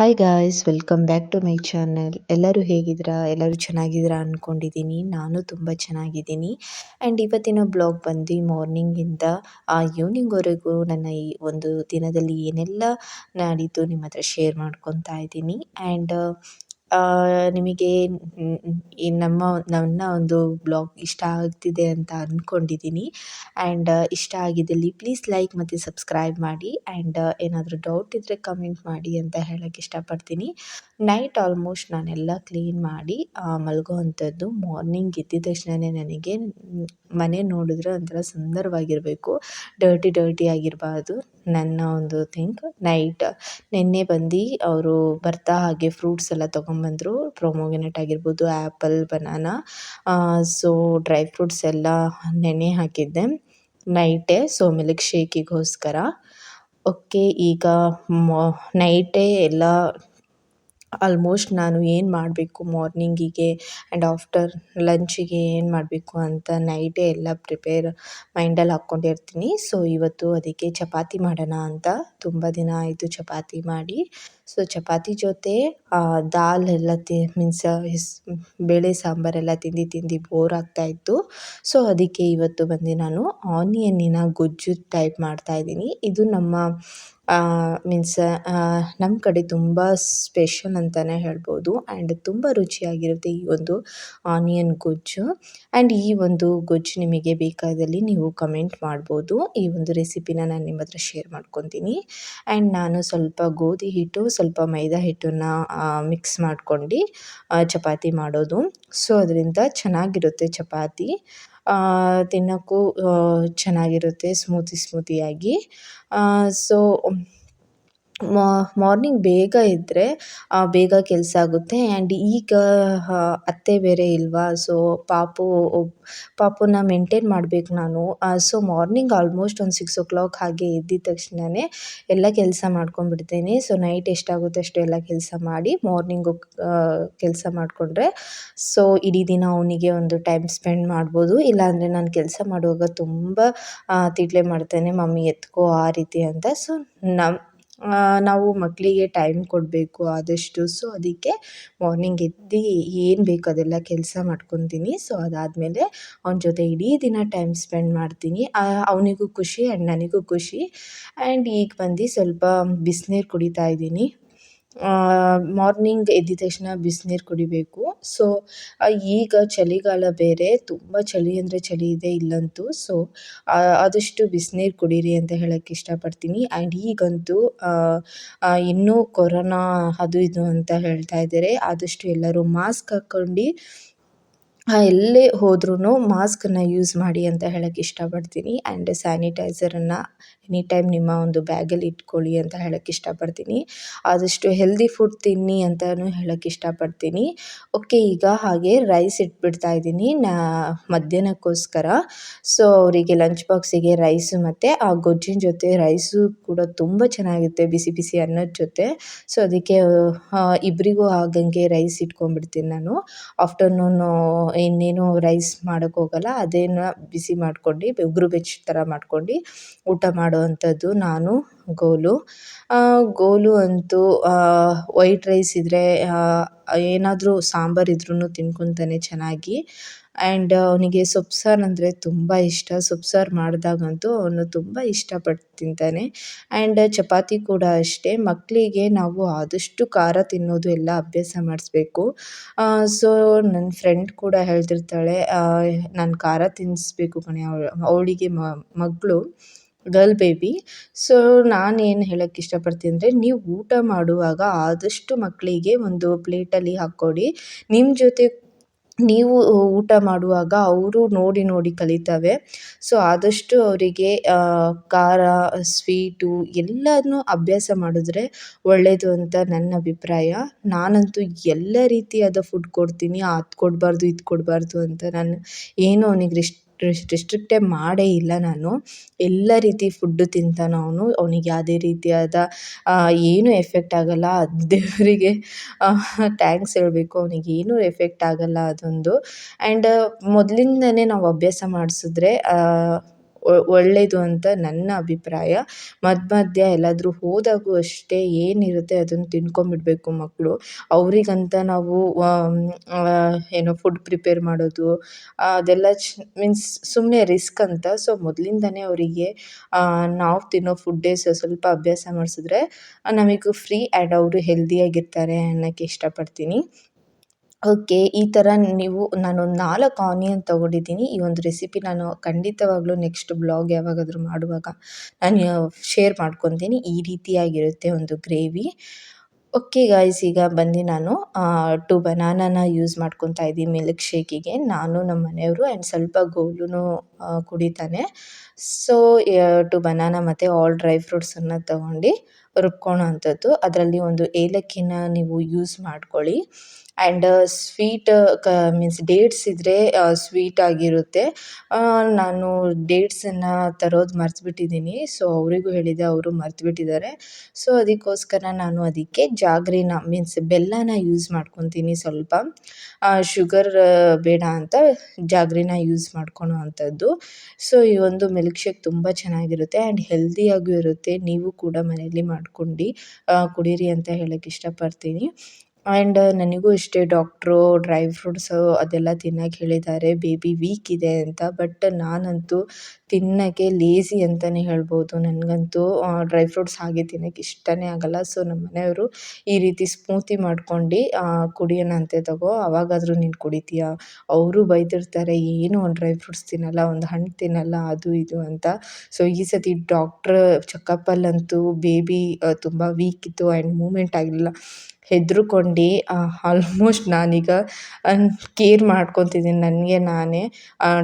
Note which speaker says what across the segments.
Speaker 1: Hi guys, welcome back to my channel. ಎಲ್ಲರೂ ಹೇಗಿದ್ದೀರಾ? ಎಲ್ಲರೂ ಚೆನ್ನಾಗಿದ್ದೀರಾ ಅಂದ್ಕೊಂಡಿದ್ದೀನಿ. ನಾನು ತುಂಬ ಚೆನ್ನಾಗಿದ್ದೀನಿ. ಆ್ಯಂಡ್ ಇವತ್ತಿನ ಬ್ಲಾಗ್ ಬಂದು ಮಾರ್ನಿಂಗಿಂದ ಈವ್ನಿಂಗ್ವರೆಗೂ ನನ್ನ ಈ ಒಂದು ದಿನದಲ್ಲಿ ಏನೆಲ್ಲ ನಡೀತು ನಿಮ್ಮ ಹತ್ರ ಶೇರ್ ಮಾಡ್ಕೊತಾ ಇದ್ದೀನಿ. ಆ್ಯಂಡ್ ನಿಮಗೆ ಈ ನನ್ನ ಒಂದು ಬ್ಲಾಗ್ ಇಷ್ಟ ಆಗ್ತಿದೆ ಅಂತ ಅಂದ್ಕೊಂಡಿದ್ದೀನಿ. ಆ್ಯಂಡ್ ಇಷ್ಟ ಆಗಿದ್ದಲ್ಲಿ ಪ್ಲೀಸ್ ಲೈಕ್ ಮತ್ತು ಸಬ್ಸ್ಕ್ರೈಬ್ ಮಾಡಿ. ಆ್ಯಂಡ್ ಏನಾದರೂ ಡೌಟ್ ಇದ್ದರೆ ಕಮೆಂಟ್ ಮಾಡಿ ಅಂತ ಹೇಳೋಕ್ಕೆ ಇಷ್ಟಪಡ್ತೀನಿ. ನೈಟ್ ಆಲ್ಮೋಸ್ಟ್ ನಾನೆಲ್ಲ ಕ್ಲೀನ್ ಮಾಡಿ ಮಲಗೋ ಅಂಥದ್ದು. ಮಾರ್ನಿಂಗ್ ಎದ್ದಿದ ತಕ್ಷಣವೇ ನನಗೆ ಮನೆ ನೋಡಿದ್ರೆ ಒಂಥರ ಸುಂದರವಾಗಿರಬೇಕು, ಡರ್ಟಿ ಆಗಿರಬಾರ್ದು ನನ್ನ ಒಂದು ಥಿಂಕ್. ನಿನ್ನೆ ಬಂದು ಅವರು ಬರ್ತಾ ಹಾಗೆ ಫ್ರೂಟ್ಸ್ ಎಲ್ಲ ತೊಗೊಂಬಂದರು. ಪ್ರೊಮೊಗ್ರೆನೇಟ್ ಆಗಿರ್ಬೋದು, apple, banana, so dry fruits ಎಲ್ಲ ನೆನೆ ಹಾಕಿದ್ದೆ ನೈಟೇ, ಸೊ ಮಿಲ್ಕ್ ಶೇಕಿಗೋಸ್ಕರ. ಓಕೆ, ಈಗ ನೈಟೇ ಎಲ್ಲ ಆಲ್ಮೋಸ್ಟ್ ನಾನು ಏನು ಮಾಡಬೇಕು ಮಾರ್ನಿಂಗಿಗೆ ಆ್ಯಂಡ್ ಆಫ್ಟರ್ ಲಂಚಿಗೆ ಏನು ಮಾಡಬೇಕು ಅಂತ ನೈಟೇ ಎಲ್ಲ ಪ್ರಿಪೇರ್ ಮೈಂಡಲ್ಲಿ ಹಾಕ್ಕೊಂಡಿರ್ತೀನಿ. ಸೊ ಇವತ್ತು ಅದಕ್ಕೆ ಚಪಾತಿ ಮಾಡೋಣ ಅಂತ. ತುಂಬ ದಿನ ಆಯಿತು ಚಪಾತಿ ಮಾಡಿ. ಸೊ ಚಪಾತಿ ಜೊತೆ ದಾಲ್ ಎಲ್ಲ ಬೇಳೆ ಸಾಂಬಾರೆಲ್ಲ ತಿಂದು ಬೋರ್ ಆಗ್ತಾಯಿತ್ತು. ಸೊ ಅದಕ್ಕೆ ಇವತ್ತು ಬಂದು ನಾನು ಆನಿಯನ್ನಿನ ಗೊಜ್ಜು ಟೈಪ್ ಮಾಡ್ತಾಯಿದ್ದೀನಿ. ಇದು ನಮ್ಮ ಕಡೆ ತುಂಬ ಸ್ಪೆಷಲ್ ಅಂತಲೇ ಹೇಳ್ಬೋದು. ಆ್ಯಂಡ್ ತುಂಬ ರುಚಿಯಾಗಿರುತ್ತೆ ಈ ಒಂದು ಆನಿಯನ್ ಗೊಜ್ಜು. ಆ್ಯಂಡ್ ಈ ಒಂದು ಗೊಜ್ಜು ನಿಮಗೆ ಬೇಕಾದಲ್ಲಿ ನೀವು ಕಮೆಂಟ್ ಮಾಡ್ಬೋದು. ಈ ಒಂದು ರೆಸಿಪಿನ ನಾನು ನಿಮ್ಮ ಹತ್ರ ಶೇರ್ ಮಾಡ್ಕೊತೀನಿ. ಆ್ಯಂಡ್ ನಾನು ಸ್ವಲ್ಪ ಗೋಧಿ ಹಿಟ್ಟು, ಸ್ವಲ್ಪ ಮೈದಾ ಹಿಟ್ಟನ್ನು ಮಿಕ್ಸ್ ಮಾಡ್ಕೊಂಡು ಚಪಾತಿ ಮಾಡೋದು. ಸೊ ಅದರಿಂದ ಚೆನ್ನಾಗಿರುತ್ತೆ ಚಪಾತಿ, ತಿನ್ನೋಕ್ಕೂ ಚೆನ್ನಾಗಿರುತ್ತೆ ಸ್ಮೂತಿಯಾಗಿ. ಸೊ ಮಾರ್ನಿಂಗ್ ಬೇಗ ಇದ್ದರೆ ಬೇಗ ಕೆಲಸ ಆಗುತ್ತೆ. ಆ್ಯಂಡ್ ಈಗ ಅತ್ತೆ ಬೇರೆ ಇಲ್ವಾ, ಸೊ ಪಾಪುನ ಮೇಂಟೈನ್ ಮಾಡಬೇಕು ನಾನು. ಸೊ ಮಾರ್ನಿಂಗ್ ಆಲ್ಮೋಸ್ಟ್ ಒಂದು 6 o'clock ಹಾಗೆ ಎದ್ದಿದ ತಕ್ಷಣವೇ ಎಲ್ಲ ಕೆಲಸ ಮಾಡ್ಕೊಂಡ್ಬಿಡ್ತೇನೆ. ಸೊ ನೈಟ್ ಎಷ್ಟಾಗುತ್ತೆ ಅಷ್ಟು ಎಲ್ಲ ಕೆಲಸ ಮಾಡಿ ಮಾರ್ನಿಂಗು ಕೆಲಸ ಮಾಡಿಕೊಂಡ್ರೆ ಸೊ ಇಡೀ ದಿನ ಅವನಿಗೆ ಒಂದು ಟೈಮ್ ಸ್ಪೆಂಡ್ ಮಾಡ್ಬೋದು. ಇಲ್ಲಾಂದರೆ ನಾನು ಕೆಲಸ ಮಾಡುವಾಗ ತುಂಬ ತಿಡ್ಲೆ ಮಾಡ್ತೇನೆ, ಮಮ್ಮಿ ಎತ್ಕೋ ಆ ರೀತಿ ಅಂತ. ಸೊ ನಾವು ಮಕ್ಕಳಿಗೆ ಟೈಮ್ ಕೊಡಬೇಕು ಆದಷ್ಟು. ಸೊ ಅದಕ್ಕೆ ಮಾರ್ನಿಂಗ್ ಎದ್ದು ಏನು ಬೇಕು ಅದೆಲ್ಲ ಕೆಲಸ ಮಾಡ್ಕೊತೀನಿ. ಸೊ ಅದಾದಮೇಲೆ ಅವನ ಜೊತೆ ಇಡೀ ದಿನ ಟೈಮ್ ಸ್ಪೆಂಡ್ ಮಾಡ್ತೀನಿ. ಅವನಿಗೂ ಖುಷಿ ಆ್ಯಂಡ್ ನನಗೂ ಖುಷಿ. ಆ್ಯಂಡ್ ಈಗ ಬಂದು ಸ್ವಲ್ಪ ಬಿಸಿನೀರು ಕುಡಿತಾ ಇದ್ದೀನಿ. ಮಾರ್ನಿಂಗ್ ಎದ್ದಿದ ತಕ್ಷಣ ಬಿಸಿನೀರು ಕುಡಿಬೇಕು. ಸೊ ಈಗ ಚಳಿಗಾಲ ಬೇರೆ, ತುಂಬ ಚಳಿ ಅಂದರೆ ಚಳಿ ಇದೆ ಇಲ್ಲಂತೂ. ಸೊ ಆದಷ್ಟು ಬಿಸಿನೀರು ಕುಡೀರಿ ಅಂತ ಹೇಳೋಕ್ಕೆ ಇಷ್ಟಪಡ್ತೀನಿ. ಆ್ಯಂಡ್ ಈಗಂತೂ ಇನ್ನೂ ಕೊರೋನಾ ಅದು ಇದು ಅಂತ ಹೇಳ್ತಾ ಇದ್ದಾರೆ. ಆದಷ್ಟು ಎಲ್ಲರೂ ಮಾಸ್ಕ್ ಹಾಕ್ಕೊಂಡು ಎಲ್ಲೇ ಹೋದ್ರೂ ಮಾಸ್ಕನ್ನು ಯೂಸ್ ಮಾಡಿ ಅಂತ ಹೇಳೋಕ್ಕೆ ಇಷ್ಟಪಡ್ತೀನಿ. ಆ್ಯಂಡ್ ಸ್ಯಾನಿಟೈಸರನ್ನು ಎನಿ ಟೈಮ್ ನಿಮ್ಮ ಒಂದು ಬ್ಯಾಗಲ್ಲಿ ಇಟ್ಕೊಳ್ಳಿ ಅಂತ ಹೇಳೋಕ್ಕೆ ಇಷ್ಟಪಡ್ತೀನಿ. ಆದಷ್ಟು ಹೆಲ್ದಿ ಫುಡ್ ತಿನ್ನಿ ಅಂತಲೂ ಹೇಳೋಕ್ಕೆ ಇಷ್ಟಪಡ್ತೀನಿ. ಓಕೆ, ಈಗ ಹಾಗೆ ರೈಸ್ ಇಟ್ಬಿಡ್ತಾ ಇದ್ದೀನಿ ಮಧ್ಯಾಹ್ನಕ್ಕೋಸ್ಕರ. ಸೊ ಅವರಿಗೆ ಲಂಚ್ ಬಾಕ್ಸಿಗೆ ರೈಸು ಮತ್ತು ಆ ಗೊಜ್ಜಿನ ಜೊತೆ ರೈಸು ಕೂಡ ತುಂಬ ಚೆನ್ನಾಗಿರುತ್ತೆ ಬಿಸಿ ಅನ್ನದ ಜೊತೆ. ಸೊ ಅದಕ್ಕೆ ಇಬ್ಬರಿಗೂ ಆಗಂಗೆ ರೈಸ್ ಇಟ್ಕೊಂಡ್ಬಿಡ್ತೀನಿ ನಾನು. ಆಫ್ಟರ್ನೂನು ಇನ್ನೇನು ರೈಸ್ ಮಾಡೋಕ್ಕೆ ಹೋಗಲ್ಲ, ಅದೇನು ಬಿಸಿ ಮಾಡ್ಕೊಂಡು ಉಗುರು ಬೆಚ್ಚ ಥರ ಮಾಡ್ಕೊಂಡು ಊಟ ಮಾಡುವಂಥದ್ದು ನಾನು ಗೋಲು ಅಂತೂ ವೈಟ್ ರೈಸ್ ಇದ್ದರೆ ಏನಾದರೂ ಸಾಂಬಾರು ಇದ್ರೂ ತಿನ್ಕೊತಾನೆ ಚೆನ್ನಾಗಿ. ಆ್ಯಂಡ್ ಅವನಿಗೆ ಸೊಪ್ಪು ಸಾರು ಅಂದರೆ ತುಂಬ ಇಷ್ಟ. ಸೊಪ್ಪು ಸಾರು ಮಾಡಿದಾಗಂತೂ ಅವನು ತುಂಬ ಇಷ್ಟಪಟ್ಟು ತಿಂತಾನೆ. ಆ್ಯಂಡ್ ಚಪಾತಿ ಕೂಡ ಅಷ್ಟೇ, ಮಕ್ಕಳಿಗೆ ನಾವು ಆದಷ್ಟು ಖಾರ ತಿನ್ನೋದು ಎಲ್ಲ ಅಭ್ಯಾಸ ಮಾಡಿಸ್ಬೇಕು. ಸೊ ನನ್ನ ಫ್ರೆಂಡ್ ಕೂಡ ಹೇಳ್ತಿರ್ತಾಳೆ, ನಾನು ಖಾರ ತಿನ್ನಿಸ್ಬೇಕು ಕಣೆ ಅವಳಿಗೆ ಮಗಳು ಗರ್ಲ್ ಬೇಬಿ. ಸೊ ನಾನೇನು ಹೇಳೋಕ್ಕೆ ಇಷ್ಟಪಡ್ತೀನಿ ಅಂದರೆ, ನೀವು ಊಟ ಮಾಡುವಾಗ ಆದಷ್ಟು ಮಕ್ಕಳಿಗೆ ಒಂದು ಪ್ಲೇಟಲ್ಲಿ ಹಾಕ್ಕೊಡಿ. ನಿಮ್ಮ ಜೊತೆ ನೀವು ಊಟ ಮಾಡುವಾಗ ಅವರು ನೋಡಿ ಕಲಿತವೆ. ಸೊ ಆದಷ್ಟು ಅವರಿಗೆ ಖಾರ, ಸ್ವೀಟು ಎಲ್ಲನೂ ಅಭ್ಯಾಸ ಮಾಡಿದ್ರೆ ಒಳ್ಳೆಯದು ಅಂತ ನನ್ನ ಅಭಿಪ್ರಾಯ. ನಾನಂತೂ ಎಲ್ಲ ರೀತಿಯಾದ ಫುಡ್ ಕೊಡ್ತೀನಿ, ಅದು ಕೊಡಬಾರ್ದು ಇದು ಕೊಡಬಾರ್ದು ಅಂತ ನಾನು ಏನು ಅವನಿಗೆ ರಿಸ್ಟ್ರಿಕ್ಟೇ ಮಾಡೇ ಇಲ್ಲ. ನಾನು ಎಲ್ಲ ರೀತಿ ಫುಡ್ಡು ತಿಂತಾನೆ ಅವನು. ಅವನಿಗೆ ಯಾವುದೇ ರೀತಿಯಾದ ಏನೂ ಎಫೆಕ್ಟ್ ಆಗೋಲ್ಲ. ದೇವರಿಗೆ ಥ್ಯಾಂಕ್ಸ್ ಹೇಳಬೇಕು, ಅವನಿಗೆ ಏನೂ ಎಫೆಕ್ಟ್ ಆಗೋಲ್ಲ ಅದೊಂದು. ಆ್ಯಂಡ್ ಮೊದಲಿಂದನೇ ನಾವು ಅಭ್ಯಾಸ ಮಾಡಿಸಿದ್ರೆ ಒಳ್ಳೆಯದು ಅಂತ ನನ್ನ ಅಭಿಪ್ರಾಯ. ಮಧ್ಯ ಎಲ್ಲಾದರೂ ಹೋದಾಗೂ ಅಷ್ಟೇ ಏನಿರುತ್ತೆ ಅದನ್ನು ತಿನ್ಕೊಂಬಿಡಬೇಕು ಮಕ್ಕಳು. ಅವರಿಗಂತ ನಾವು ಏನೋ ಫುಡ್ ಪ್ರಿಪೇರ್ ಮಾಡೋದು ಅದೆಲ್ಲ ಮೀನ್ಸ್ ಸುಮ್ಮನೆ ರಿಸ್ಕ್ ಅಂತ. ಸೊ ಮೊದಲಿಂದನೇ ಅವರಿಗೆ ನಾವು ತಿನ್ನೋ ಫುಡ್ಡೇ ಸ್ವಲ್ಪ ಅಭ್ಯಾಸ ಮಾಡಿಸಿದ್ರೆ ನಮಗೂ ಫ್ರೀ ಆ್ಯಂಡ್ ಅವರು ಹೆಲ್ದಿಯಾಗಿರ್ತಾರೆ ಅನ್ನೋಕ್ಕೆ ಇಷ್ಟಪಡ್ತೀನಿ. ಓಕೆ. ಈ ಥರ ನಾನೊಂದು 4 ಆನಿಯನ್ ತೊಗೊಂಡಿದ್ದೀನಿ. ಈ ಒಂದು ರೆಸಿಪಿ ನಾನು ಖಂಡಿತವಾಗ್ಲೂ ನೆಕ್ಸ್ಟ್ ಬ್ಲಾಗ್ ಯಾವಾಗಾದರೂ ಮಾಡುವಾಗ ನಾನು ಶೇರ್ ಮಾಡ್ಕೊತೀನಿ. ಈ ರೀತಿಯಾಗಿರುತ್ತೆ ಒಂದು ಗ್ರೇವಿ. ಓಕೆ ಗಾಯ್ಸ್, ಈಗ ಬಂದು ನಾನು 2 ಬನಾನಾನ ಯೂಸ್ ಮಾಡ್ಕೊತಾ ಇದ್ದೀನಿ ಮಿಲ್ಕ್ ಶೇಕಿಗೆ. ನಾನು ನಮ್ಮ ಮನೆಯವರು ಆ್ಯಂಡ್ ಸ್ವಲ್ಪ ಗೋಲುನು ಕುಡಿತಾನೆ. ಸೊ 2 ಬನಾನಾ ಮತ್ತು ಆಲ್ ಡ್ರೈ ಫ್ರೂಟ್ಸನ್ನು ತೊಗೊಂಡು ರುಬ್ಕೊಳ್ಳೋ ಅಂಥದ್ದು. ಅದರಲ್ಲಿ ಒಂದು ಏಲಕ್ಕಿನ ನೀವು ಯೂಸ್ ಮಾಡ್ಕೊಳ್ಳಿ. ಆ್ಯಂಡ್ ಸ್ವೀಟ್ ಮೀನ್ಸ್ ಡೇಟ್ಸ್ ಇದ್ದರೆ ಸ್ವೀಟ್ ಆಗಿರುತ್ತೆ. ನಾನು ಡೇಟ್ಸನ್ನು ತರೋದು ಮರ್ತುಬಿಟ್ಟಿದ್ದೀನಿ. ಸೊ ಅವರಿಗೂ ಹೇಳಿದೆ, ಅವರು ಮರ್ತುಬಿಟ್ಟಿದ್ದಾರೆ. ಸೊ ಅದಕ್ಕೋಸ್ಕರ ನಾನು ಅದಕ್ಕೆ ಜಾಗ್ರಿನ ಮೀನ್ಸ್ ಬೆಲ್ಲನ ಯೂಸ್ ಮಾಡ್ಕೊತೀನಿ ಸ್ವಲ್ಪ. ಶುಗರ್ ಬೇಡ ಅಂತ ಜಾಗ್ರಿನ ಯೂಸ್ ಮಾಡ್ಕೊಳೋ ಅಂಥದ್ದು. ಸೊ ಈ ಒಂದು ಮಿಲ್ಕ್ ಶೇಕ್ ತುಂಬ ಚೆನ್ನಾಗಿರುತ್ತೆ ಆ್ಯಂಡ್ ಹೆಲ್ದಿಯಾಗೂ ಇರುತ್ತೆ. ನೀವು ಕೂಡ ಮನೆಯಲ್ಲಿ ಮಾಡ್ಕೊಂಡು ಕುಡೀರಿ ಅಂತ ಹೇಳೋಕ್ಕೆ ಇಷ್ಟಪಡ್ತೀನಿ. ಆ್ಯಂಡ್ ನನಗೂ ಇಷ್ಟೇ ಡಾಕ್ಟ್ರು ಡ್ರೈ ಫ್ರೂಟ್ಸು ಅದೆಲ್ಲ ತಿನ್ನೋಕ್ಕೆ ಹೇಳಿದ್ದಾರೆ, ಬೇಬಿ ವೀಕ್ ಇದೆ ಅಂತ. ಬಟ್ ನಾನಂತೂ ತಿನ್ನೋಕ್ಕೆ ಲೇಝಿ ಅಂತಲೇ ಹೇಳ್ಬೋದು. ನನಗಂತೂ ಡ್ರೈ ಫ್ರೂಟ್ಸ್ ಹಾಗೆ ತಿನ್ನೋಕ್ಕೆ ಇಷ್ಟನೇ ಆಗೋಲ್ಲ. ಸೊ ನಮ್ಮ ಮನೆಯವರು ಈ ರೀತಿ ಸ್ಮೂತಿ ಮಾಡ್ಕೊಂಡು ಕುಡಿಯೋಣಂತೆ ತಗೋ, ಅವಾಗಾದರೂ ನೀನು ಕುಡಿತೀಯಾ. ಅವರು ಬೈತಿರ್ತಾರೆ, ಏನು ಒಂದು ಡ್ರೈ ಫ್ರೂಟ್ಸ್ ತಿನ್ನಲ್ಲ, ಒಂದು ಹಣ್ಣು ತಿನ್ನಲ್ಲ, ಅದು ಇದು ಅಂತ. ಸೊ ಈ ಸತಿ ಡಾಕ್ಟ್ರ್ ಚೆಕಪ್ಪಲ್ಲಂತೂ ಬೇಬಿ ತುಂಬ ವೀಕ್ ಇತ್ತು ಆ್ಯಂಡ್ ಮೂಮೆಂಟ್ ಆಗಿಲ್ಲ. ಹೆದ್ರುಕೊಂಡು ಆಲ್ಮೋಸ್ಟ್ ನಾನೀಗ ಕೇರ್ ಮಾಡ್ಕೊತಿದ್ದೀನಿ ನನಗೆ ನಾನೇ.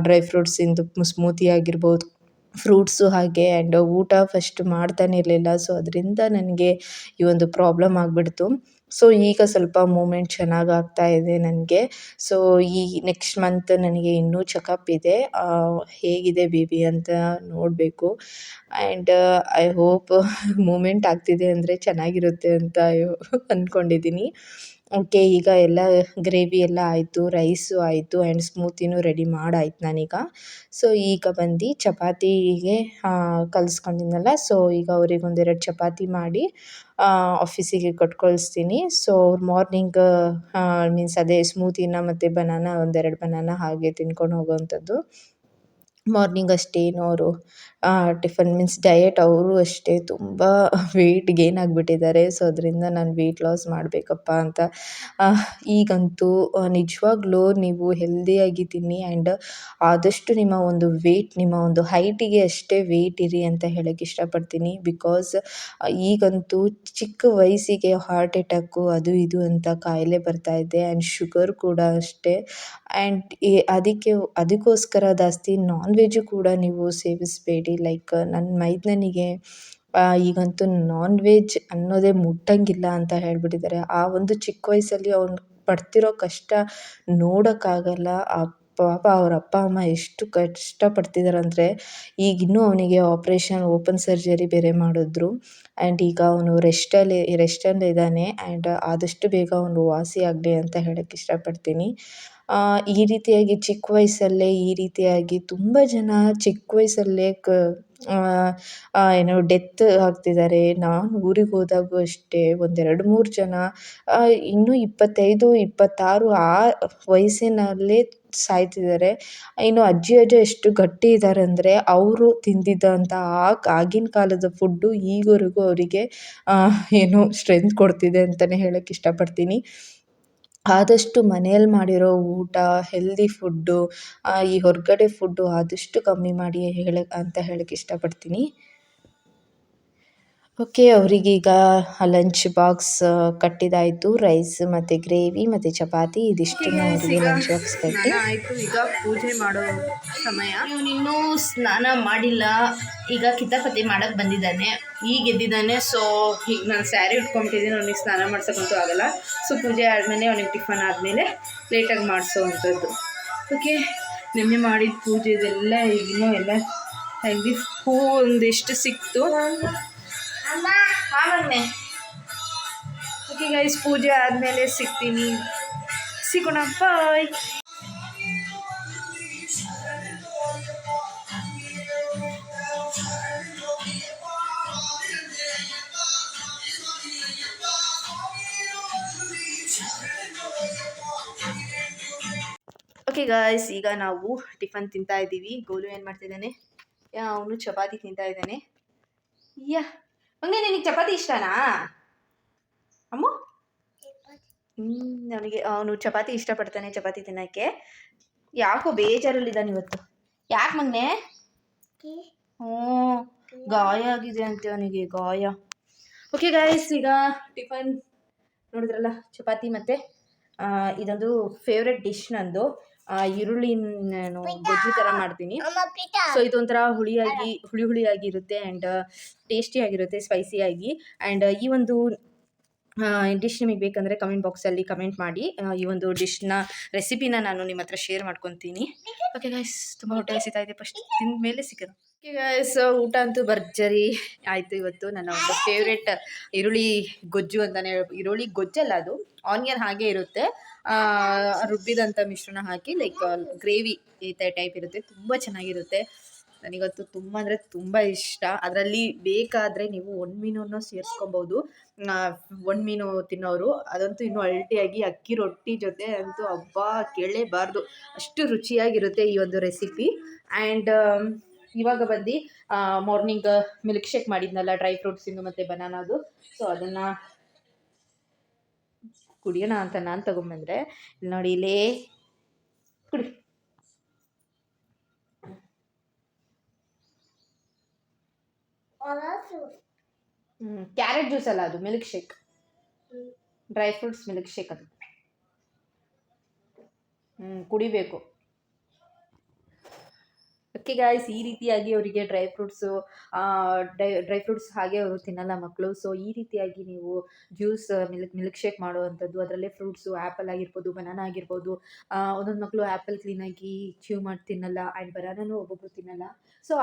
Speaker 1: ಡ್ರೈ ಫ್ರೂಟ್ಸಿಂದು ಸ್ಮೂತಿ ಆಗಿರ್ಬೋದು, ಫ್ರೂಟ್ಸು ಹಾಗೆ. ಆ್ಯಂಡ್ ಊಟ ಫಸ್ಟ್ ಮಾಡ್ತಾನೆ ಇರಲಿಲ್ಲ. ಸೊ ಅದರಿಂದ ನನಗೆ ಈ ಒಂದು ಪ್ರಾಬ್ಲಮ್ ಆಗಿಬಿಡ್ತು. ಸೊ ಈಗ ಸ್ವಲ್ಪ ಮೂಮೆಂಟ್ ಚೆನ್ನಾಗಿ ಆಗ್ತಾ ಇದೆ ನನಗೆ. ಸೊ ಈ ನೆಕ್ಸ್ಟ್ ಮಂತ್ ನನಗೆ ಇನ್ನೂ ಚೆಕಪ್ ಇದೆ. ಹೇಗಿದೆ ಬೇಬಿ ಅಂತ ನೋಡಬೇಕು. ಆ್ಯಂಡ್ ಐ ಹೋಪ್ ಮೂಮೆಂಟ್ ಆಗ್ತಿದೆ ಅಂದರೆ ಚೆನ್ನಾಗಿರುತ್ತೆ ಅಂತ ಅಂದ್ಕೊಂಡಿದ್ದೀನಿ. ಓಕೆ, ಈಗ ಎಲ್ಲ ಗ್ರೇವಿ ಎಲ್ಲ ಆಯಿತು, ರೈಸು ಆಯಿತು ಆ್ಯಂಡ್ ಸ್ಮೂತಿನೂ ರೆಡಿ ಮಾಡಾಯ್ತು ನಾನೀಗ. ಸೊ ಈಗ ಬಂದು ಚಪಾತಿಗೆ ಕಲಿಸ್ಕೊಂಡಿದ್ನಲ್ಲ, ಸೊ ಈಗ ಅವ್ರಿಗೆ 1-2 ಚಪಾತಿ ಮಾಡಿ ಆಫೀಸಿಗೆ ಕೊಟ್ಟು ಕಳಿಸ್ತೀನಿ. ಸೊ ಅವ್ರು ಮಾರ್ನಿಂಗ್ ಮೀನ್ಸ್ ಅದೇ ಸ್ಮೂತಿನ ಮತ್ತು ಬನಾನಾ 1-2 ಬನಾನಾ ಹಾಗೆ ತಿನ್ಕೊಂಡು ಹೋಗೋವಂಥದ್ದು. ಮಾರ್ನಿಂಗ್ ಅಷ್ಟೇನು ಅವರು ಟಿಫನ್ ಮೀನ್ಸ್ ಡಯಟ್ ಅವರು ಅಷ್ಟೇ ತುಂಬ ವೆಯ್ಟ್ ಗೇನ್ ಆಗಿಬಿಟ್ಟಿದ್ದಾರೆ. ಸೊ ಅದರಿಂದ ನಾನು ವೆಯ್ಟ್ ಲಾಸ್ ಮಾಡಬೇಕಪ್ಪ ಅಂತ. ಈಗಂತೂ ನಿಜವಾಗ್ಲೂ ನೀವು ಹೆಲ್ದಿಯಾಗಿ ತಿನ್ನಿ ಆ್ಯಂಡ್ ಆದಷ್ಟು ನಿಮ್ಮ ಒಂದು ವೆಯ್ಟ್ ನಿಮ್ಮ ಒಂದು ಹೈಟಿಗೆ ಅಷ್ಟೇ ವೆಯ್ಟ್ ಇರಿ ಅಂತ ಹೇಳೋಕ್ಕೆ ಇಷ್ಟಪಡ್ತೀನಿ. ಬಿಕಾಸ್ ಈಗಂತೂ ಚಿಕ್ಕ ವಯಸ್ಸಿಗೆ ಹಾರ್ಟ್ ಅಟ್ಯಾಕು ಅದು ಇದು ಅಂತ ಕಾಯಿಲೆ ಬರ್ತಾಯಿದೆ ಆ್ಯಂಡ್ ಶುಗರ್ ಕೂಡ ಅಷ್ಟೇ. ಆ್ಯಂಡ್ ಅದಕ್ಕೋಸ್ಕರ ಜಾಸ್ತಿ ನಾನ್ ವೆಜ್ಜು ಕೂಡ ನೀವು ಸೇವಿಸಬೇಡಿ. ಲೈಕ್ ನನ್ನ ಮೈದ್ನನಿಗೆ ಈಗಂತೂ ನಾನ್ ವೆಜ್ ಅನ್ನೋದೇ ಮುಟ್ಟಂಗಿಲ್ಲ ಅಂತ ಹೇಳಿಬಿಟ್ಟಿದ್ದಾರೆ. ಆ ಒಂದು ಚಿಕ್ಕ ವಯಸ್ಸಲ್ಲಿ ಅವ್ನು ಪಡ್ತಿರೋ ಕಷ್ಟ ನೋಡೋಕ್ಕಾಗಲ್ಲ. ಪಾಪ ಅವ್ರ ಅಪ್ಪ ಅಮ್ಮ ಎಷ್ಟು ಕಷ್ಟಪಡ್ತಿದ್ದಾರಂದರೆ, ಈಗಿನ್ನೂ ಅವನಿಗೆ ಆಪ್ರೇಷನ್ ಓಪನ್ ಸರ್ಜರಿ ಬೇರೆ ಮಾಡಿದ್ರು. ಆ್ಯಂಡ್ ಈಗ ಅವನು ರೆಸ್ಟಲ್ಲಿದ್ದಾನೆ ಆ್ಯಂಡ್ ಆದಷ್ಟು ಬೇಗ ಅವನು ವಾಸಿ ಆಗಲಿ ಅಂತ ಹೇಳೋಕ್ಕೆ ಇಷ್ಟಪಡ್ತೀನಿ. ಈ ರೀತಿಯಾಗಿ ಚಿಕ್ಕ ವಯಸ್ಸಲ್ಲೇ ಈ ರೀತಿಯಾಗಿ ತುಂಬ ಜನ ಚಿಕ್ಕ ವಯಸ್ಸಲ್ಲೇ ಏನೋ ಡೆತ್ ಆಗ್ತಿದ್ದಾರೆ. ನಾನು ಊರಿಗೆ ಹೋದಾಗೂ ಅಷ್ಟೇ 1-2-3 ಜನ ಇನ್ನೂ 25, 26 ಆ ವಯಸ್ಸಿನಲ್ಲೇ ಸಾಯ್ತಿದ್ದಾರೆ. ಇನ್ನು ಅಜ್ಜ ಎಷ್ಟು ಗಟ್ಟಿ ಇದ್ದಾರೆ ಅಂದರೆ, ಅವರು ತಿಂದಿದ್ದಂಥ ಆಗಿನ ಕಾಲದ ಫುಡ್ಡು ಈವರೆಗೂ ಅವರಿಗೆ ಏನೋ ಸ್ಟ್ರೆಂತ್ ಕೊಡ್ತಿದೆ ಅಂತಲೇ ಹೇಳೋಕ್ಕೆ ಇಷ್ಟಪಡ್ತೀನಿ. ಆದಷ್ಟು ಮನೆಯಲ್ಲಿ ಮಾಡಿರೋ ಊಟ, ಹೆಲ್ದಿ ಫುಡ್ಡು, ಈ ಹೊರಗಡೆ ಫುಡ್ಡು ಆದಷ್ಟು ಕಮ್ಮಿ ಮಾಡಿ ಅಂತ ಹೇಳೋಕ್ಕೆ ಇಷ್ಟಪಡ್ತೀನಿ. ಓಕೆ, ಅವರಿಗೀಗ ಲಂಚ್ ಬಾಕ್ಸ್ ಕಟ್ಟಿದಾಯಿತು. ರೈಸ್ ಮತ್ತು ಗ್ರೇವಿ ಮತ್ತು ಚಪಾತಿ ಇದಿಷ್ಟನ್ನು ಅವರಿಗೆ ಲಂಚ್ ಬಾಕ್ಸ್ ಕಟ್ಟಿ
Speaker 2: ಆಯಿತು. ಈಗ ಪೂಜೆ ಮಾಡೋ ಸಮಯ. ಇವನಿನ್ನೂ ಸ್ನಾನ ಮಾಡಿಲ್ಲ. ಈಗ ಕಿತಾಪತಿ ಮಾಡೋಕ್ಕೆ ಬಂದಿದ್ದಾನೆ, ಈಗ ಎದ್ದಿದ್ದಾನೆ. ಸೊ ಈಗ ನಾನು ಸ್ಯಾರಿ ಉಟ್ಕೊಂಬಿಟ್ಟಿದ್ದೀನಿ, ಅವನಿಗೆ ಸ್ನಾನ ಮಾಡ್ಸೋಕ್ಕಂತೂ ಆಗಲ್ಲ. ಸೊ ಪೂಜೆ ಆದಮೇಲೆ ಅವನಿಗೆ ಟಿಫನ್ ಆದಮೇಲೆ ಲೇಟಾಗಿ ಮಾಡಿಸೋ ಅಂಥದ್ದು. ಓಕೆ, ನಿನ್ನೆ ಮಾಡಿದ ಪೂಜೆದೆಲ್ಲ ಇನ್ನೂ ಎಲ್ಲ ತೆಗ್ದು ಹೂ ಒಂದಿಷ್ಟು ಸಿಕ್ತು. ಆಮೇಲೆ ಓಕೆ ಗೈಸ್, ಪೂಜೆ ಆದಮೇಲೆ ಸಿಗೋಣ, ಬಾಯ್. ಓಕೆ ಗಾಯ್ಸ್, ಈಗ ನಾವು ಟಿಫನ್ ತಿಂತಾ ಇದ್ದೀವಿ. ಗೋಲು ಏನು ಮಾಡ್ತಿದ್ದಾನೆ? ಅವನು ಚಪಾತಿ ತಿಂತಾ ಇದ್ದಾನೆ. ಯಾ ಹಂಗೆ ನಿನಗೆ ಚಪಾತಿ ಇಷ್ಟನಾ ಅಮ್ಮ? ಅವನು ಚಪಾತಿ ಇಷ್ಟಪಡ್ತಾನೆ, ಚಪಾತಿ ತಿನ್ನೋಕ್ಕೆ. ಯಾಕೋ ಬೇಜಾರಲ್ಲಿದ್ದಾನೆ ಇವತ್ತು. ಯಾಕೆ ಮಗನೆ? ಹ್ಞೂ, ಗಾಯ ಆಗಿದೆ ಅಂತೆ ಅವನಿಗೆ, ಗಾಯ. ಓಕೆ ಗಾಯ್ಸ್, ಈಗ ಟಿಫನ್ ನೋಡಿದ್ರಲ್ಲ, ಚಪಾತಿ ಮತ್ತು ಇದೊಂದು ಫೇವ್ರೆಟ್ ಡಿಶ್ ನಂದು. ಈರುಳ್ಳಿ ನಾನು ಗೊಜ್ಜು ಥರ ಮಾಡ್ತೀನಿ. ಸೊ ಇದೊಂಥರ ಹುಳಿಯಾಗಿ ಇರುತ್ತೆ ಆ್ಯಂಡ್ ಟೇಸ್ಟಿಯಾಗಿರುತ್ತೆ, ಸ್ಪೈಸಿಯಾಗಿ. ಆ್ಯಂಡ್ ಈ ಒಂದು ಡಿಶ್ ನಿಮಗೆ ಬೇಕಂದರೆ ಕಮೆಂಟ್ ಬಾಕ್ಸಲ್ಲಿ ಕಮೆಂಟ್ ಮಾಡಿ. ಈ ಒಂದು ಡಿಶ್ನ ರೆಸಿಪಿನ ನಾನು ನಿಮ್ಮ ಹತ್ರ ಶೇರ್ ಮಾಡ್ಕೊತೀನಿ. ಓಕೆ ಗೈಸ್, ತುಂಬ ಹೊಟ್ಟೆ ಹಸಿತಾ ಇದೆ, ಫಸ್ಟ್ ತಿಂದ ಮೇಲೆ ಸಿಗೋದು. ಓಕೆ ಗೈಸ್, ಊಟ ಅಂತೂ ಭರ್ಜರಿ ಆಯಿತು ಇವತ್ತು. ನನ್ನ ಒಂದು ಫೇವ್ರೆಟ್ ಈರುಳ್ಳಿ ಗೊಜ್ಜು ಅಂತಲೇ ಈರುಳ್ಳಿ ಗೊಜ್ಜಲ್ಲ, ಅದು ಆನಿಯನ್ ಹಾಗೆ ಇರುತ್ತೆ, ರುಬ್ಬಿದಂಥ ಮಿಶ್ರಣ ಹಾಕಿ ಲೈಕ್ ಗ್ರೇವಿ ಈ ಟೈಪ್ ಇರುತ್ತೆ, ತುಂಬ ಚೆನ್ನಾಗಿರುತ್ತೆ. ನನಗಂತೂ ತುಂಬ ಅಂದರೆ ತುಂಬ ಇಷ್ಟ. ಅದರಲ್ಲಿ ಬೇಕಾದರೆ ನೀವು ಒಣಮೀನನ್ನು ಸೇರಿಸ್ಕೊಬೋದು. ಒಣಮೀನು ತಿನ್ನೋರು ಅದಂತೂ ಇನ್ನೂ ಅಲ್ಟಿಯಾಗಿ ಅಕ್ಕಿ ರೊಟ್ಟಿ ಜೊತೆ ಅಂತೂ ಹಬ್ಬ ಕೇಳಲೇಬಾರ್ದು, ಅಷ್ಟು ರುಚಿಯಾಗಿರುತ್ತೆ ಈ ಒಂದು ರೆಸಿಪಿ. ಆ್ಯಂಡ್ ಇವಾಗ ಬಂದು ಮಾರ್ನಿಂಗ್ ಮಿಲ್ಕ್ ಶೇಕ್ ಮಾಡಿದ್ನಲ್ಲ, ಡ್ರೈ ಫ್ರೂಟ್ಸಿಂದು ಮತ್ತು ಬನಾನಾದು. ಸೊ ಅದನ್ನು ಕುಡಿಯೋಣ ಅಂತ ನಾನು ತೊಗೊಂಬಂದರೆ, ಇಲ್ಲಿ ನೋಡಿ, ಇಲ್ಲೇ ಕುಡಿ. ಕ್ಯಾರೆಟ್ ಜ್ಯೂಸ್ ಅಲ್ಲ, ಅದು milk shake, dry fruits milk shake ಅದು. ಕುಡಿಬೇಕು. ಓಕೆ ಗಾಯ್ಸ್, ಈ ರೀತಿಯಾಗಿ ಅವರಿಗೆ ಡ್ರೈ ಫ್ರೂಟ್ಸ್ ಹಾಗೆ ಅವರು ತಿನ್ನಲ್ಲ ಮಕ್ಕಳು. ಸೊ ಈ ರೀತಿಯಾಗಿ ನೀವು ಜ್ಯೂಸ್ ಮಿಲ್ಕ್ ಶೇಕ್ ಮಾಡುವಂಥದ್ದು, ಅದರಲ್ಲೇ ಫ್ರೂಟ್ಸು, ಆ್ಯಪಲ್ ಆಗಿರ್ಬೋದು, ಬನಾನಾ ಆಗಿರ್ಬೋದು. ಒಂದೊಂದು ಮಕ್ಕಳು ಆ್ಯಪಲ್ ಕ್ಲೀನಾಗಿ ಚ್ಯೂ ಮಾಡಿ ತಿನ್ನಲ್ಲ, ಆ್ಯಂಡ್ ಬನಾನೂ ಒಬ್ಬೊಬ್ಬರು ತಿನ್ನಲ್ಲ. ಸೊ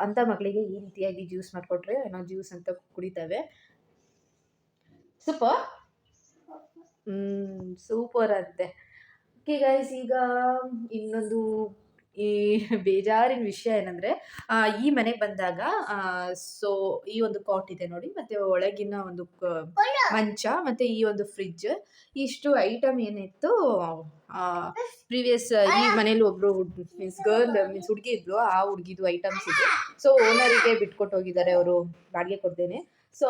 Speaker 2: ಅಂಥ ಮಕ್ಕಳಿಗೆ ಈ ರೀತಿಯಾಗಿ ಜ್ಯೂಸ್ ಮಾಡಿಕೊಟ್ರೆ ನಾವು ಜ್ಯೂಸ್ ಅಂತ ಕುಡಿತೇವೆ. ಸೂಪರ್ ಅಂತೆ. ಓಕೆ ಗೈಸ್, ಈಗ ಇನ್ನೊಂದು ಈ ಬೇಜಾರಿನ ವಿಷಯ ಏನಂದರೆ, ಈ ಮನೆಗೆ ಬಂದಾಗ ಸೊ ಈ ಒಂದು ಕಾಟ್ ಇದೆ ನೋಡಿ, ಮತ್ತು ಒಳಗಿನ ಒಂದು ಮಂಚ ಮತ್ತು ಈ ಒಂದು ಫ್ರಿಡ್ಜ್, ಇಷ್ಟು ಐಟಮ್ ಏನಿತ್ತು ಪ್ರೀವಿಯಸ್ ಈ ಮನೇಲಿ ಒಬ್ಬರು ಹುಡುಗಿ ಇದ್ದರು, ಆ ಹುಡುಗಿದು ಐಟಮ್ಸ್ ಇದೆ. ಸೊ ಓನರಿಗೆ ಬಿಟ್ಕೊಟ್ಟು ಹೋಗಿದ್ದಾರೆ ಅವರು, ಬಾಡಿಗೆ ಕೊಡ್ತೇನೆ. ಸೊ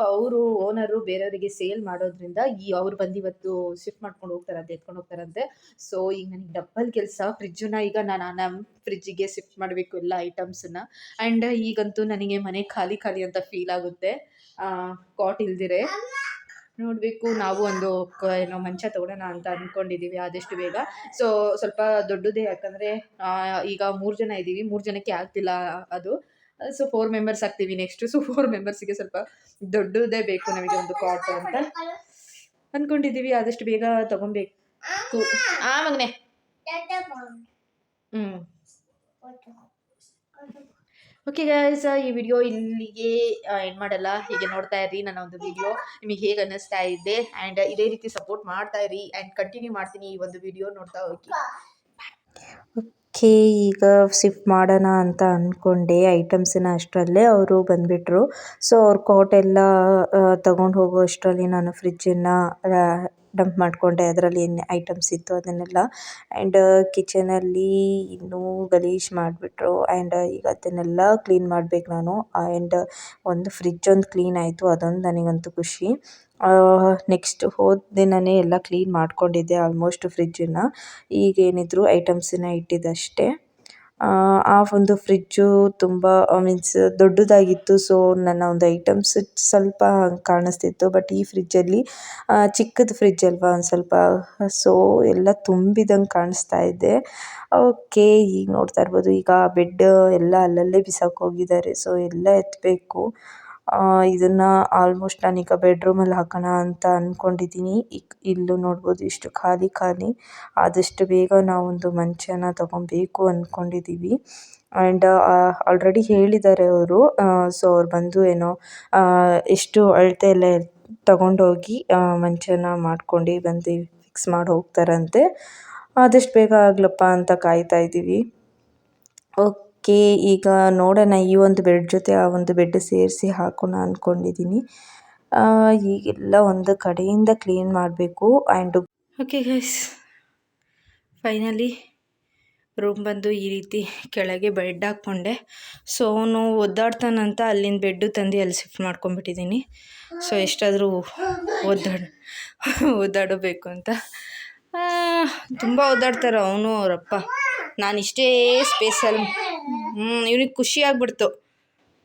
Speaker 2: ಓನರು ಬೇರೆಯವರಿಗೆ ಸೇಲ್ ಮಾಡೋದ್ರಿಂದ ಅವ್ರು ಬಂದು ಇವತ್ತು ಶಿಫ್ಟ್ ಮಾಡ್ಕೊಂಡು ಹೋಗ್ತಾರಂತೆ, ಎತ್ಕೊಂಡು ಹೋಗ್ತಾರಂತೆ. ಸೊ ಈಗ ನನಗೆ ಡಬ್ಬಲ್ ಕೆಲಸ. ಫ್ರಿಜ್ಜನ್ನ ಈಗ ನಾನು ನಮ್ಮ ಫ್ರಿಜ್ಜಿಗೆ ಶಿಫ್ಟ್ ಮಾಡಬೇಕು ಎಲ್ಲ ಐಟಮ್ಸನ್ನು. ಆ್ಯಂಡ್ ಈಗಂತೂ ನನಗೆ ಮನೆ ಖಾಲಿ ಅಂತ ಫೀಲ್ ಆಗುತ್ತೆ, ಕಾಟ್ ಇಲ್ದಿರೆ. ನೋಡಬೇಕು, ನಾವು ಒಂದು ಏನೋ ಮಂಚ ತೊಗೊಳೋಣ ಅಂತ ಅಂದ್ಕೊಂಡಿದ್ದೀವಿ ಆದಷ್ಟು ಬೇಗ. ಸೊ ಸ್ವಲ್ಪ ದೊಡ್ಡದೇ, ಯಾಕಂದರೆ ಈಗ 3 ಜನ ಇದ್ದೀವಿ, 3 ಜನಕ್ಕೆ ಆಗ್ತಿಲ್ಲ ಅದು. ಸೊ 4 ಮೆಂಬರ್ಸ್ ಆಗ್ತೀವಿ ನೆಕ್ಸ್ಟು. ಸೊ 4 ಮೆಂಬರ್ಸಿಗೆ ಸ್ವಲ್ಪ ದೊಡ್ಡದೇ ಬೇಕು ನಮಗೆ ಒಂದು ಕಾಟ್ ಅಂತ ಅಂದ್ಕೊಂಡಿದ್ದೀವಿ. ಆದಷ್ಟು ಬೇಗ ತೊಗೊಬೇಕು. ಮಗನೆ ಓಕೆ ಗೈಸ್, ಈ ವಿಡಿಯೋ ಇಲ್ಲಿಗೆ ಎಂಡ್ ಮಾಡಲ್ಲ, ಹೀಗೆ ನೋಡ್ತಾ ಇರಿ ನನ್ನ ಒಂದು ವಿಡಿಯೋ. ನಿಮಗೆ ಹೇಗೆ ಅನ್ನಿಸ್ತಾ ಇದೆ, ಆ್ಯಂಡ್ ಇದೇ ರೀತಿ ಸಪೋರ್ಟ್ ಮಾಡ್ತಾ ಇರಿ, ಆ್ಯಂಡ್ ಕಂಟಿನ್ಯೂ ಮಾಡ್ತೀನಿ ಈ ಒಂದು ವಿಡಿಯೋ ನೋಡ್ತಾ ಹೋಗಿ.
Speaker 1: ಓಕೆ, ಈಗ ಶಿಫ್ಟ್ ಮಾಡೋಣ ಅಂತ ಅಂದ್ಕೊಂಡೆ ಐಟಮ್ಸನ್ನ, ಅಷ್ಟರಲ್ಲೇ ಅವರು ಬಂದುಬಿಟ್ರು. ಸೊ ಅವ್ರ ಕಾಟ್ ಎಲ್ಲ ತಗೊಂಡು ಹೋಗೋ ಅಷ್ಟರಲ್ಲಿ ನಾನು ಫ್ರಿಜ್ಜನ್ನು ಡಂಪ್ ಮಾಡಿಕೊಂಡೆ, ಅದರಲ್ಲಿ ಏನು ಐಟಮ್ಸ್ ಇತ್ತು ಅದನ್ನೆಲ್ಲ. ಆ್ಯಂಡ್ ಕಿಚನಲ್ಲಿ ಇನ್ನೂ ಗಲೀಜು ಮಾಡಿಬಿಟ್ರು, ಆ್ಯಂಡ್ ಈಗ ಅದನ್ನೆಲ್ಲ ಕ್ಲೀನ್ ಮಾಡಬೇಕು ನಾನು. ಆ್ಯಂಡ್ ಒಂದು ಫ್ರಿಜ್ ಒಂದು ಕ್ಲೀನ್ ಆಯಿತು, ಅದೊಂದು ನನಗಂತೂ ಖುಷಿ. ನೆಕ್ಸ್ಟ್ ಹೋದ ದಿನವೇ ಎಲ್ಲ ಕ್ಲೀನ್ ಮಾಡ್ಕೊಂಡಿದ್ದೆ ಆಲ್ಮೋಸ್ಟ್ ಫ್ರಿಜ್ಜನ್ನು. ಈಗೇನಿದ್ರು ಐಟಮ್ಸನ್ನ ಇಟ್ಟಿದ್ದಷ್ಟೇ. ಆ ಒಂದು ಫ್ರಿಜ್ಜು ತುಂಬ ದೊಡ್ಡದಾಗಿತ್ತು. ಸೊ ನನ್ನ ಒಂದು ಐಟಮ್ಸ್ ಸ್ವಲ್ಪ ಕಾಣಿಸ್ತಿತ್ತು, ಬಟ್ ಈ ಫ್ರಿಜ್ಜಲ್ಲಿ ಚಿಕ್ಕದು ಫ್ರಿಜ್ ಅಲ್ವಾ, ಒಂದು ಸ್ವಲ್ಪ ಸೊ ಎಲ್ಲ ತುಂಬಿದಂಗೆ ಕಾಣಿಸ್ತಾ ಇದೆ. ಓಕೆ, ಈಗ ನೋಡ್ತಾ ಇರ್ಬೋದು, ಈಗ ಬೆಡ್ ಎಲ್ಲ ಅಲ್ಲಲ್ಲೇ ಬಿಸಾಕೋಗಿದ್ದಾರೆ. ಸೊ ಎಲ್ಲ ಎತ್ತಬೇಕು. ಇದನ್ನು ಆಲ್ಮೋಸ್ಟ್ ನಾನೀಗ ಬೆಡ್ರೂಮಲ್ಲಿ ಹಾಕೋಣ ಅಂತ ಅಂದ್ಕೊಂಡಿದ್ದೀನಿ. ಇಲ್ಲೂ ನೋಡ್ಬೋದು ಇಷ್ಟು ಖಾಲಿ. ಆದಷ್ಟು ಬೇಗ ನಾವೊಂದು ಮಂಚನ ತೊಗೊಬೇಕು ಅಂದ್ಕೊಂಡಿದ್ದೀವಿ. ಆ್ಯಂಡ್ ಆಲ್ರೆಡಿ ಹೇಳಿದ್ದಾರೆ ಅವರು. ಸೊ ಅವ್ರು ಬಂದು ಏನೋ ಎಷ್ಟು ಅಳತೆ ಎಲ್ಲ ತಗೊಂಡೋಗಿ ಮಂಚನ ಮಾಡ್ಕೊಂಡು ಬಂದು ಫಿಕ್ಸ್ ಮಾಡಿ ಹೋಗ್ತಾರಂತೆ. ಆದಷ್ಟು ಬೇಗ ಆಗ್ಲಪ್ಪ ಅಂತ ಕಾಯ್ತಾ ಇದ್ದೀವಿ. ಓಕೆ, ಈಗ ನೋಡೋಣ, ಈ ಒಂದು ಬೆಡ್ ಜೊತೆ ಆ ಒಂದು ಬೆಡ್ ಸೇರಿಸಿ ಹಾಕೋಣ ಅಂದ್ಕೊಂಡಿದ್ದೀನಿ. ಈಗೆಲ್ಲ ಒಂದು ಕಡೆಯಿಂದ ಕ್ಲೀನ್ ಮಾಡಬೇಕು. And
Speaker 2: okay guys, finally room ಬಂದು ಈ ರೀತಿ ಕೆಳಗೆ ಬೆಡ್ ಹಾಕ್ಕೊಂಡೆ. ಸೊ ಅವನು ಒದ್ದಾಡ್ತಾನಂತ ಅಲ್ಲಿಂದ ಬೆಡ್ಡು ತಂದು ಅಲ್ಲಿ ಶಿಫ್ಟ್ ಮಾಡ್ಕೊಂಡ್ಬಿಟ್ಟಿದ್ದೀನಿ. ಸೊ ಎಷ್ಟಾದರೂ ಒದ್ದಾಡಬೇಕು ಅಂತ. ತುಂಬ ಒದ್ದಾಡ್ತಾರೆ ಅವನು ಅವರಪ್ಪ. ನಾನು ಇಷ್ಟೇ ಸ್ಪೇಸಲ್ಲಿ ಇವ್ನಿಗೆ ಖುಷಿ ಆಗ್ಬಿಡ್ತು,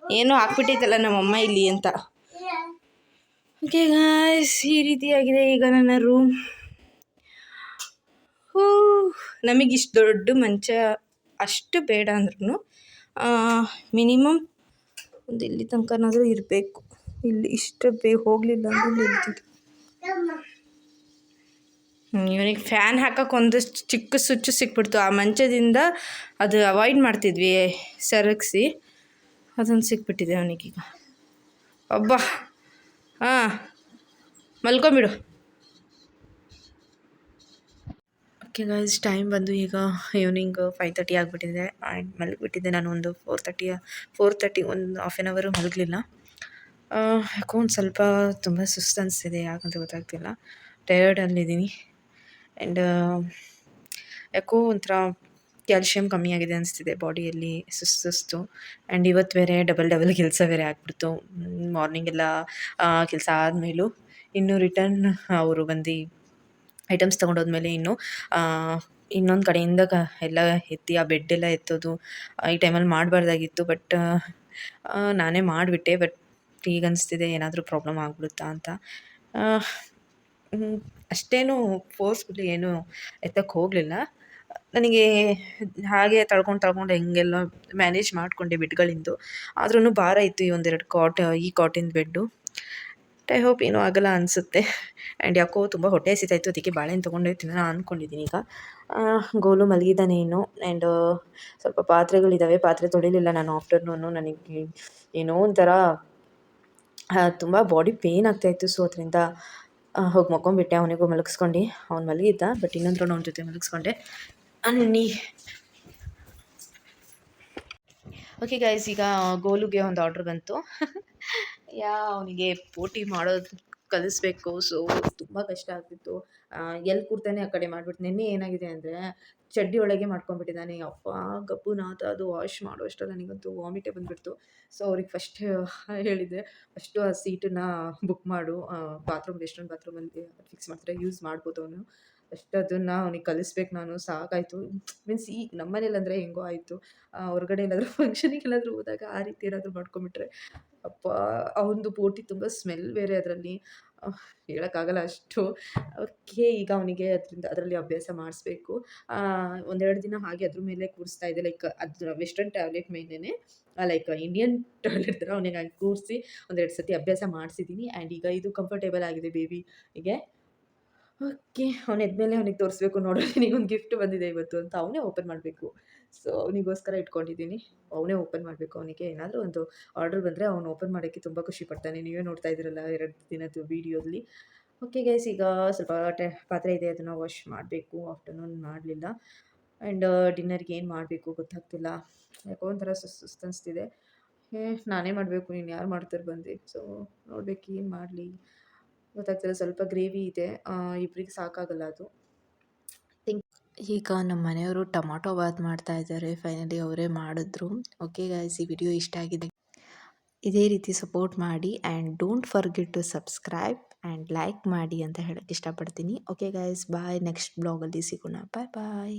Speaker 2: ಏನೋ ಹಾಕ್ಬಿಟ್ಟಿತ್ತಲ್ಲ ನಮ್ಮಮ್ಮ ಇಲ್ಲಿ ಅಂತ. ಓಕೆ ಗಾಯ್ಸ್, ಈ ರೀತಿಯಾಗಿದೆ ಈಗ ನನ್ನ ರೂಮ್. ನಮಗಿಷ್ಟು ದೊಡ್ಡ ಮಂಚ ಅಷ್ಟು ಬೇಡ ಅಂದ್ರೂ ಮಿನಿಮಮ್ ಒಂದು ಇಲ್ಲಿ ತನಕನಾದರೂ ಇರಬೇಕು. ಇಲ್ಲಿ ಇಷ್ಟು ಹೋಗಲಿಲ್ಲ ಅಂದ್ರೆ ನಿಲ್ತಿದ್ದು. ಇವನಿಗೆ ಫ್ಯಾನ್ ಹಾಕೋಕೆ ಒಂದು ಚಿಕ್ಕ ಸ್ವಿಚ್ ಸಿಕ್ಬಿಡ್ತು. ಆ ಮಂಚದಿಂದ ಅದು ಅವಾಯ್ಡ್ ಮಾಡ್ತಿದ್ವಿ ಸರಗಿಸಿ, ಅದೊಂದು ಸಿಕ್ಬಿಟ್ಟಿದೆ ಅವನಿಗೀಗ. ಅಬ್ಬಾ ಹಾಂ, ಮಲ್ಕೊಂಬಿಡು. ಓಕೆ ಗೈಸ್, ಟೈಮ್ ಬಂದು ಈಗ ಈವ್ನಿಂಗ್ 5:30 ಆಗಿಬಿಟ್ಟಿದೆ. ಆ್ಯಂಡ್ ಮಲಗಿಬಿಟ್ಟಿದ್ದೆ ನಾನು ಒಂದು 4:30 ಒಂದು ಹಾಫ್ ಆನ್ ಅವರು ಮಲಗಲಿಲ್ಲ. ಯಾಕೋ ಒಂದು ಸ್ವಲ್ಪ ತುಂಬ ಸುಸ್ತು ಅನಿಸ್ತಿದೆ, ಯಾಕಂತ ಗೊತ್ತಾಗ್ತಿಲ್ಲ. ಟಯರ್ಡಲ್ಲಿದ್ದೀನಿ. ಆ್ಯಂಡ್ ಯಾಕೋ ಒಂಥರ ಕ್ಯಾಲ್ಶಿಯಮ್ ಕಮ್ಮಿ ಆಗಿದೆ ಅನಿಸ್ತಿದೆ ಬಾಡಿಯಲ್ಲಿ, ಸುಸ್ತು. ಆ್ಯಂಡ್ ಇವತ್ತು ಬೇರೆ ಡಬಲ್ ಕೆಲಸ ಬೇರೆ ಆಗಿಬಿಡ್ತು. ಮಾರ್ನಿಂಗೆಲ್ಲ ಕೆಲಸ ಆದಮೇಲೂ ಇನ್ನು ರಿಟರ್ನ್ ಅವರು ಬಂದು ಐಟಮ್ಸ್ ತೊಗೊಂಡೋದ್ಮೇಲೆ ಇನ್ನೊಂದು ಕಡೆಯಿಂದ ಎಲ್ಲ ಎತ್ತಿ ಆ ಬೆಡ್ಡೆಲ್ಲ ಎತ್ತೋದು ಈ ಟೈಮಲ್ಲಿ ಮಾಡಬಾರ್ದಾಗಿತ್ತು. ಬಟ್ ನಾನೇ ಮಾಡಿಬಿಟ್ಟೆ. ಬಟ್ ಈಗ ಅನಿಸ್ತಿದೆ ಏನಾದರೂ ಪ್ರಾಬ್ಲಮ್ ಆಗಿಬಿಡುತ್ತಾ ಅಂತ. ಅಷ್ಟೇನು ಫೋರ್ಸ್ಫುಲಿ ಏನೂ ಎತ್ತಕ್ಕೆ ಹೋಗಲಿಲ್ಲ. ನನಗೆ ಹಾಗೆ ತಳ್ಕೊಂಡು ಹೆಂಗೆಲ್ಲ ಮ್ಯಾನೇಜ್ ಮಾಡಿಕೊಂಡೆ ಬೆಡ್ಗಳಿಂದು. ಆದ್ರೂ ಭಾರ ಇತ್ತು ಈ ಒಂದೆರಡು ಈ ಕಾಟಿಂದು ಬೆಡ್ಡು. ಐ ಹೋಪ್ ಏನೂ ಆಗೋಲ್ಲ ಅನಿಸುತ್ತೆ. ಆ್ಯಂಡ್ ಯಾಕೋ ತುಂಬ ಹೊಟ್ಟೆ ಹಸಿತಾಯಿತ್ತು, ಅದಕ್ಕೆ ಬಾಳೆಹಣ್ಣು ತೊಗೊಂಡು ತಿನ್ನೋಣ ಅಂದ್ಕೊಂಡಿದ್ದೀನಿ. ಈಗ ಗೋಲು ಮಲಗಿದ್ದಾನೆ ಇನ್ನು. ಆ್ಯಂಡ್ ಸ್ವಲ್ಪ ಪಾತ್ರೆಗಳಿದ್ದಾವೆ, ಪಾತ್ರೆ ತೊಳಿಲಿಲ್ಲ ನಾನು ಆಫ್ಟರ್ನೂನು. ನನಗೆ ಏನೋ ಒಂಥರ ತುಂಬ ಬಾಡಿ ಪೇಯ್ನ್ ಆಗ್ತಾಯಿತ್ತು. ಸೊ ಅದರಿಂದ ಹೋಗಿ ಮಲ್ಕೊಂಡ್ಬಿಟ್ಟೆ. ಅವನಿಗೂ ಮಲಗಿಸ್ಕೊಂಡು, ಅವ್ನು ಮಲಗಿದ್ದ, ಬಟ್ ಇನ್ನೊಂದು ಅವನ ಜೊತೆ ಮಲಗಿಸ್ಕೊಂಡೆ. ಓಕೆ ಗೈಸ್, ಈಗ ಗೋಲುಗೆ ಒಂದು ಆರ್ಡ್ರ್ ಬಂತು. ಅವನಿಗೆ ಪೋಟಿ ಮಾಡೋದು ಕಲಿಸ್ಬೇಕು. ಸೊ ತುಂಬ ಕಷ್ಟ ಆಗ್ತಿತ್ತು. ಎಲ್ಲಿ ಕೂರ್ತಾನೆ ಆ ಕಡೆ ಮಾಡಿಬಿಟ್ಟು. ನಿನ್ನೆ ಏನಾಗಿದೆ ಅಂದರೆ ಚಡ್ಡಿ ಒಳಗೆ ಮಾಡ್ಕೊಂಡ್ಬಿಟ್ಟಿದ್ದಾನೆ. ಅಪ್ಪ ಗಬ್ಬುನಾಥ, ಅದು ವಾಶ್ ಮಾಡೋ ಅಷ್ಟರಲ್ಲಿ ನನಗಂತೂ ವಾಮಿಟೇ ಬಂದುಬಿಡ್ತು. ಸೊ ಅವ್ರಿಗೆ ಫಸ್ಟ್ ಹೇಳಿದ್ದೆ, ಫಸ್ಟು ಆ ಸೀಟನ್ನು ಬುಕ್ ಮಾಡು, ಬಾತ್ರೂಮ್ ವೆಸ್ಟರ್ನ್ ಬಾತ್ರೂಮಲ್ಲಿ ಫಿಕ್ಸ್ ಮಾಡ್ತಾರೆ, ಯೂಸ್ ಮಾಡ್ಬೋದು ಅವನು. ಫಸ್ಟ್ ಅದನ್ನು ಅವ್ನಿಗೆ ಕಲಿಸ್ಬೇಕು ನಾನು. ಸಾಕಾಯಿತು. ಮೀನ್ಸ್ ಈಗ ನಮ್ಮ ಮನೇಲಿ ಹೆಂಗೋ ಆಯಿತು, ಹೊರಗಡೆ ಎಲ್ಲಾದರೂ ಫಂಕ್ಷನಿಗೆಲ್ಲಾದರೂ ಹೋದಾಗ ಆ ರೀತಿ ಏನಾದರೂ ಮಾಡ್ಕೊಂಬಿಟ್ರೆ ಅಪ್ಪ, ಅವನದು ಪೋಟಿ ತುಂಬ ಸ್ಮೆಲ್ ಬೇರೆ ಅದರಲ್ಲಿ, ಹೇಳೋಕ್ಕಾಗಲ್ಲ ಅಷ್ಟು. ಓಕೆ, ಈಗ ಅವನಿಗೆ ಅದರಲ್ಲಿ ಅಭ್ಯಾಸ ಮಾಡಿಸ್ಬೇಕು. ಒಂದೆರಡು ದಿನ ಹಾಗೆ ಅದ್ರ ಮೇಲೆ ಕೂರಿಸ್ತಾ ಇದ್ದೆ. ಲೈಕ್ ಅದು ವೆಸ್ಟರ್ನ್ ಟಾಯ್ಲೆಟ್ ಮೇಲೇ, ಲೈಕ್ ಇಂಡಿಯನ್ ಟಾಯ್ಲೆಟ್ ಥರ ಅವನಿಗೆ ಹಾಗೆ ಕೂರಿಸಿ ಒಂದೆರಡು ಸತಿ ಅಭ್ಯಾಸ ಮಾಡಿಸಿದ್ದೀನಿ. ಆ್ಯಂಡ್ ಈಗ ಇದು ಕಂಫರ್ಟೇಬಲ್ ಆಗಿದೆ ಬೇಬಿಗೆ. ಓಕೆ, ಅವ್ನು ಎದ್ಮೇಲೆ ಅವನಿಗೆ ತೋರಿಸ್ಬೇಕು, ನೋಡು ನಿನಗೊಂದು ಗಿಫ್ಟ್ ಬಂದಿದೆ ಇವತ್ತು ಅಂತ. ಅವನೇ ಓಪನ್ ಮಾಡಬೇಕು. ಸೊ ಅವನಿಗೋಸ್ಕರ ಇಟ್ಕೊಂಡಿದ್ದೀನಿ. ಅವನೇ ಓಪನ್ ಮಾಡಬೇಕು. ಅವನಿಗೆ ಏನಾದರೂ ಒಂದು ಆರ್ಡರ್ ಬಂದರೆ ಅವನು ಓಪನ್ ಮಾಡೋಕ್ಕೆ ತುಂಬ ಖುಷಿ ಪಡ್ತಾನೆ. ನೀವೇ ನೋಡ್ತಾ ಇದ್ದೀರಲ್ಲ 2 ದಿನದ್ದು ವೀಡಿಯೋದಲ್ಲಿ. ಓಕೆ ಗೈಸ್, ಈಗ ಸ್ವಲ್ಪ ಪಾತ್ರೆ ಇದೆ, ಅದನ್ನು ವಾಶ್ ಮಾಡಬೇಕು. ಆಫ್ಟರ್ನೂನ್ ಮಾಡಲಿಲ್ಲ. ಆ್ಯಂಡ್ ಡಿನ್ನರ್ಗೆ ಏನು ಮಾಡಬೇಕು ಗೊತ್ತಾಗ್ತಿಲ್ಲ. ಯಾಕೋ ಒಂಥರ ಸುಸ್ತು ಅನಿಸ್ತಿದೆ. ನಾನೇ ಮಾಡಬೇಕು, ನೀನು ಯಾರು ಮಾಡ್ತಾರೆ ಬಂದು. ಸೊ ನೋಡ್ಬೇಕು ಏನು ಮಾಡಲಿ ಗೊತ್ತಾಗ್ತಿಲ್ಲ. ಸ್ವಲ್ಪ ಗ್ರೇವಿ ಇದೆ, ಇಬ್ಬರಿಗೆ ಸಾಕಾಗಲ್ಲ ಅದು. ಈಗ ನಮ್ಮ ಮನೆಯವರು ಟೊಮಾಟೊ ಬಾತ್ ಮಾಡ್ತಾ ಇದ್ದಾರೆ. ಫೈನಲಿ ಅವರೇ ಮಾಡಿದ್ರು. ಓಕೆ ಗಾಯ್ಸ್, ಈ ವಿಡಿಯೋ ಇಷ್ಟ ಆಗಿದೆ, ಇದೇ ರೀತಿ ಸಪೋರ್ಟ್ ಮಾಡಿ. And don't forget to subscribe and like ಮಾಡಿ ಅಂತ ಹೇಳೋಕ್ಕೆ ಇಷ್ಟಪಡ್ತೀನಿ. Okay guys, bye. ನೆಕ್ಸ್ಟ್ ಬ್ಲಾಗಲ್ಲಿ ಸಿಗೋಣ. ಬಾಯ್ ಬಾಯ್.